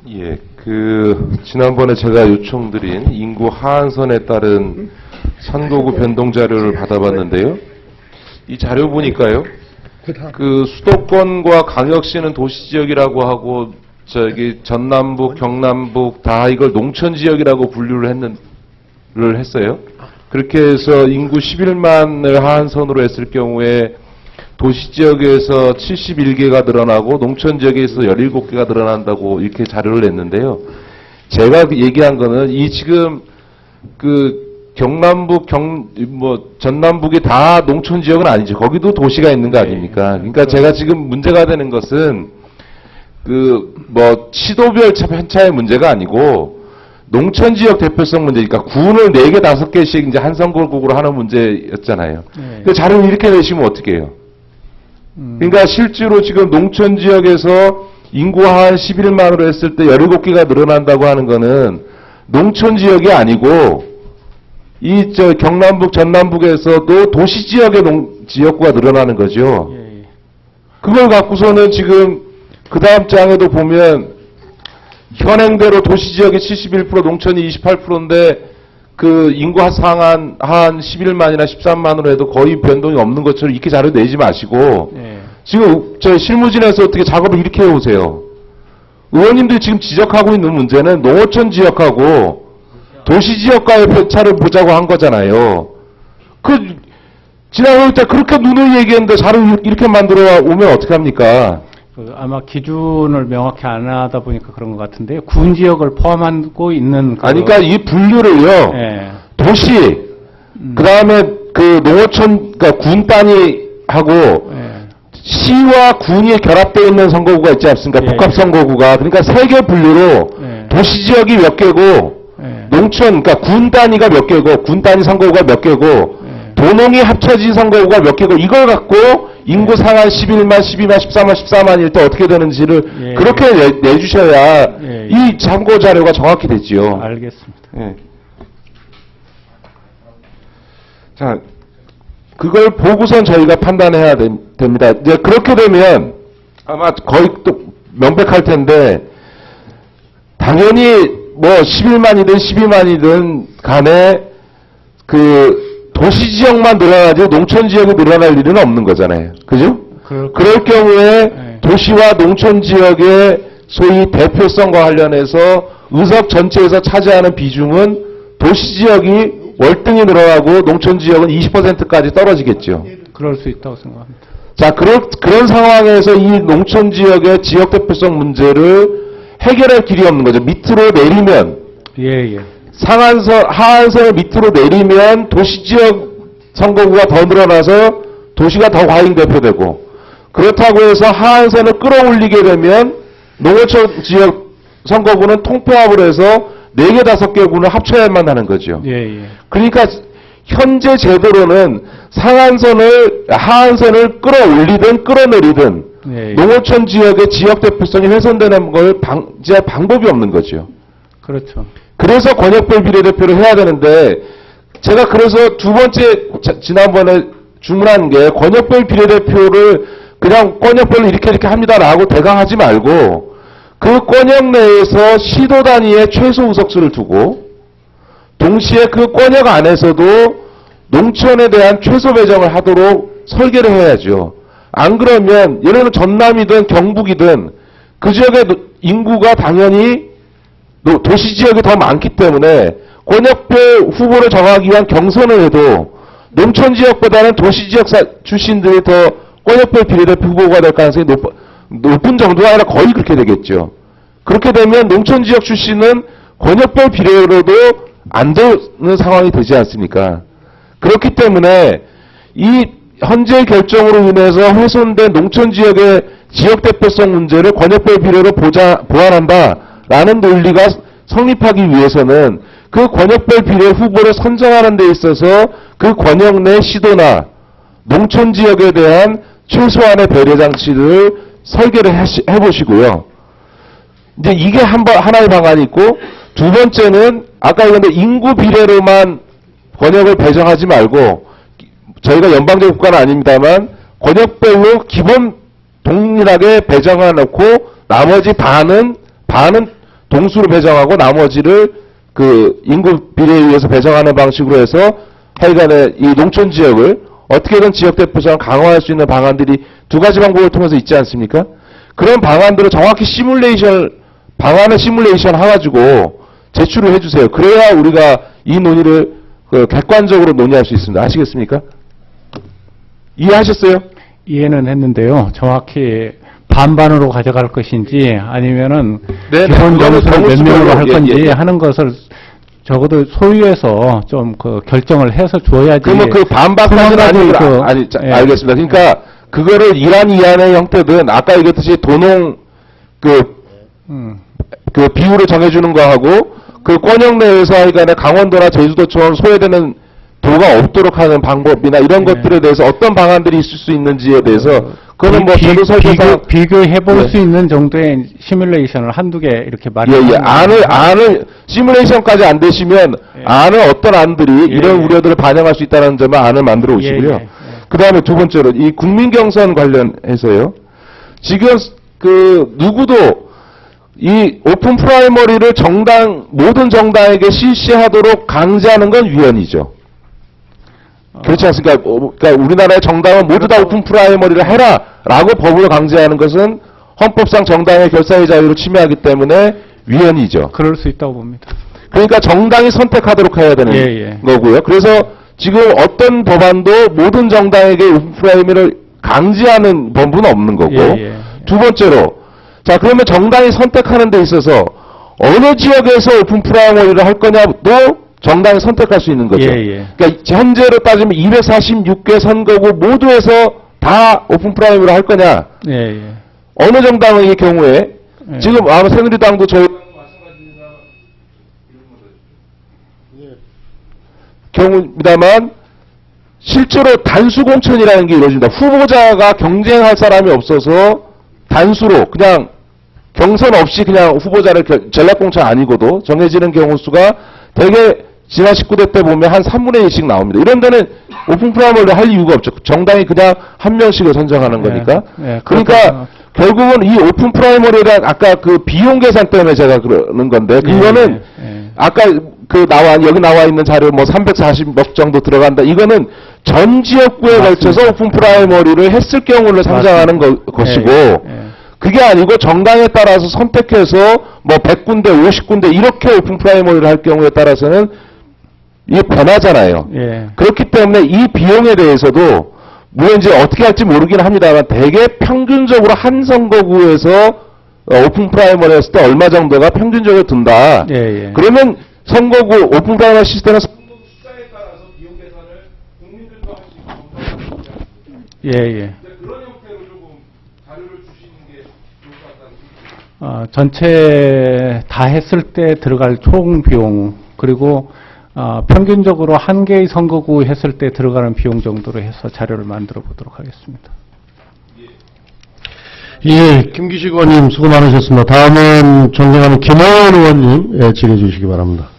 예, 지난번에 제가 요청드린 인구 하한선에 따른 선거구 변동 자료를 받아봤는데요. 이 자료 보니까요, 수도권과 광역시는 도시지역이라고 하고, 전남북, 경남북 다 이걸 농촌지역이라고 분류를 했어요. 그렇게 해서 인구 11만을 하한선으로 했을 경우에 도시지역에서 71개가 늘어나고 농촌지역에서 17개가 늘어난다고 이렇게 자료를 냈는데요. 제가 얘기한 거는 지금 경남북, 전남북이 다 농촌지역은 아니죠. 거기도 도시가 있는 거 아닙니까? 그러니까 제가 지금 문제가 되는 것은 시도별 편차의 문제가 아니고 농촌지역 대표성 문제니까 군을 4개, 5개씩 이제 한 선거구로 하는 문제였잖아요. 그 자료를 이렇게 내시면 어떻게 해요? 그러니까 실제로 지금 농촌지역에서 인구 한 11만으로 했을 때 17개가 늘어난다고 하는 거는 농촌지역이 아니고 경남북, 전남북에서도 도시지역의 지역구가 늘어나는 거죠. 그걸 갖고서는 지금 그 다음 장에도 보면 현행대로 도시지역이 71%, 농촌이 28%인데 인구 상한 한 11만이나 13만으로 해도 거의 변동이 없는 것처럼 이렇게 자료 내지 마시고 지금 실무진에서 어떻게 작업을 이렇게 해오세요. 의원님들이 지금 지적하고 있는 문제는 농어촌 지역하고 도시지역과의 편차를 보자고 한 거잖아요. 지난번에 그렇게 누누이 얘기했는데 자료 이렇게 만들어 오면 어떡합니까? 아마 기준을 명확히 안 하다 보니까 그런 것 같은데요. 군 지역을 포함하고 있는 그러니까 이 분류를요. 도시, 그 다음에 농어촌, 그러니까 군 단위하고 시와 군이 결합되어 있는 선거구가 있지 않습니까? 복합 선거구가. 그러니까 3개 분류로 도시 지역이 몇 개고 농촌, 그러니까 군 단위가 몇 개고 군 단위 선거구가 몇 개고 도농이 합쳐진 선거구가 몇 개고 이걸 갖고 인구 상한 11만, 12만, 13만, 14만일 때 어떻게 되는지를 그렇게 내주셔야 이 참고 자료가 정확히 되지요. 알겠습니다. 자, 그걸 보고선 저희가 판단해야 됩니다. 이제 그렇게 되면 아마 거의 또 명백할 텐데 당연히 11만이든 12만이든 간에 도시지역만 늘어나지 농촌지역이 늘어날 일은 없는 거잖아요. 그죠? 그럴 경우에 도시와 농촌지역의 소위 대표성과 관련해서 의석 전체에서 차지하는 비중은 도시지역이 월등히 늘어나고 농촌지역은 20%까지 떨어지겠죠. 그럴 수 있다고 생각합니다. 자, 그런 상황에서 이 농촌지역의 지역 대표성 문제를 해결할 길이 없는 거죠. 밑으로 내리면 하한선을 밑으로 내리면 도시지역 선거구가 더 늘어나서 도시가 더 과잉 대표되고 그렇다고 해서 하한선을 끌어올리게 되면 농어촌 지역 선거구는 통폐합을 해서 4개, 5개 군을 합쳐야만 하는 거죠. 그러니까 현재 제도로는 하한선을 끌어올리든 끌어내리든 농어촌 지역의 지역 대표성이 훼손되는 걸 방지할 방법이 없는 거죠. 그렇죠. 그래서 권역별 비례대표를 해야 되는데 제가 그래서 두 번째 지난번에 주문한 게 권역별 비례대표를 그냥 권역별로 이렇게 합니다라고 대강하지 말고 그 권역 내에서 시도 단위의 최소 의석수를 두고 동시에 그 권역 안에서도 농촌에 대한 최소 배정을 하도록 설계를 해야죠. 안 그러면 예를 들어 전남이든 경북이든 그 지역의 인구가 당연히 도시지역이 더 많기 때문에 권역별 후보를 정하기 위한 경선을 해도 농촌지역보다는 도시지역 출신들이 더 권역별 비례대표 후보가 될 가능성이 높은 정도가 아니라 거의 그렇게 되겠죠. 그렇게 되면 농촌지역 출신은 권역별 비례로도 안 되는 상황이 되지 않습니까? 그렇기 때문에 이 현재 결정으로 인해서 훼손된 농촌지역의 지역대표성 문제를 권역별 비례로 보완한다라는 논리가 성립하기 위해서는 그 권역별 비례 후보를 선정하는 데 있어서 그 권역 내 시도나 농촌지역에 대한 최소한의 배려 장치를 설계를 해보시고요. 이제 이게 하나의 방안이 있고 두 번째는 아까 얘기했는데 인구 비례로만 권역을 배정하지 말고 저희가 연방제 국가는 아닙니다만 권역별로 기본 동일하게 배정해 놓고 나머지 반은 동수로 배정하고 나머지를 그 인구 비례에 의해서 배정하는 방식으로 해서 하여간에 이 농촌 지역을 어떻게든 지역 대표성을 강화할 수 있는 방안들이 두 가지 방법을 통해서 있지 않습니까? 그런 방안들을 정확히 방안을 시뮬레이션 해가지고 제출을 해주세요. 그래야 우리가 이 논의를 객관적으로 논의할 수 있습니다. 아시겠습니까? 이해하셨어요? 이해는 했는데요. 정확히 반반으로 가져갈 것인지 아니면은 네네, 기본 그거는 점수를 몇 명으로 할 예, 건지 예, 예. 하는 것을 적어도 소위에서 좀 그 결정을 해서 줘야지. 그러면 그 반박까지는 아니고, 예. 알겠습니다. 그러니까 그거를 이란 이안의 형태든 아까 얘기했듯이 도농 그 비율을 정해주는 거하고 그 권역 내에서 하여간에 강원도나 제주도처럼 소외되는 도가 없도록 하는 방법이나 이런 네. 것들에 대해서 어떤 방안들이 있을 수 있는지에 대해서 그거는 뭐 저도 설계상 비교해볼 네. 수 있는 정도의 시뮬레이션을 한두 개 이렇게 예, 안을 시뮬레이션까지 안 되시면 예. 안을 어떤 안들이 예, 이런 예. 우려들을 반영할 수 있다는 점을 안을 만들어 오시고요. 예, 예. 그 다음에 두 번째로 이 국민 경선 관련해서요. 지금 그 누구도 이 오픈 프라이머리를 모든 정당에게 실시하도록 강제하는 건 위헌이죠. 그렇지 않습니까? 그러니까 우리나라의 정당은 모두 다 오픈 프라이머리를 해라라고 법으로 강제하는 것은 헌법상 정당의 결사의 자유를 침해하기 때문에 위헌이죠. 그럴 수 있다고 봅니다. 그러니까 정당이 선택하도록 해야 되는 예. 거고요. 그래서 지금 어떤 법안도 모든 정당에게 오픈 프라이머리를 강제하는 법은 없는 거고. 예. 두 번째로, 자 그러면 정당이 선택하는 데 있어서 어느 지역에서 오픈 프라이머리를 할 거냐도 정당이 선택할 수 있는 거죠. 예. 그러니까 현재로 따지면 246개 선거구 모두에서 다 오픈 프라이머리를 할 거냐? 예. 어느 정당의 경우에 예. 지금 아마 새누리당도 저희 경우입니다만 실제로 단수 공천이라는 게 이루어집니다. 후보자가 경쟁할 사람이 없어서 단수로 그냥 경선 없이 그냥 후보자를 전략 공천 아니고도 정해지는 경우 수가 대개 지난 19대 때 보면 한 3분의 1씩 나옵니다. 이런 데는 오픈 프라이머리를 할 이유가 없죠. 정당이 그냥 한 명씩을 선정하는 거니까. 그러니까 결국은 이 오픈 프라이머리란 아까 그 비용 계산 때문에 제가 그러는 건데 그거는 아까 여기 나와 있는 자료 뭐 340억 정도 들어간다. 이거는 전 지역구에 걸쳐서 오픈 프라이머리를 했을 경우를 상정하는 것이고 그게 아니고 정당에 따라서 선택해서 뭐 100군데, 50군데 이렇게 오픈 프라이머리를 할 경우에 따라서는 이게 변하잖아요. 그렇기 때문에 이 비용에 대해서도 물론 이제 어떻게 할지 모르긴 합니다만 대개 평균적으로 한 선거구에서 오픈 프라이머리 했을 때 얼마 정도가 평균적으로 든다. 그러면 선거구 오픈 프라이머리 시스템은 선거구 숫자에 따라서 비용 계산을 국민들도 할 수 있고 그런 형태로 조금 자료를 주시는 게 좋을 것 같다는 전체 다 했을 때 들어갈 총 비용 그리고 평균적으로 한 개의 선거구 했을 때 들어가는 비용 정도로 해서 자료를 만들어 보도록 하겠습니다. 예, 김기식 의원님 수고 많으셨습니다. 다음은 존경하는 김호원 의원님 질의해 주시기 바랍니다.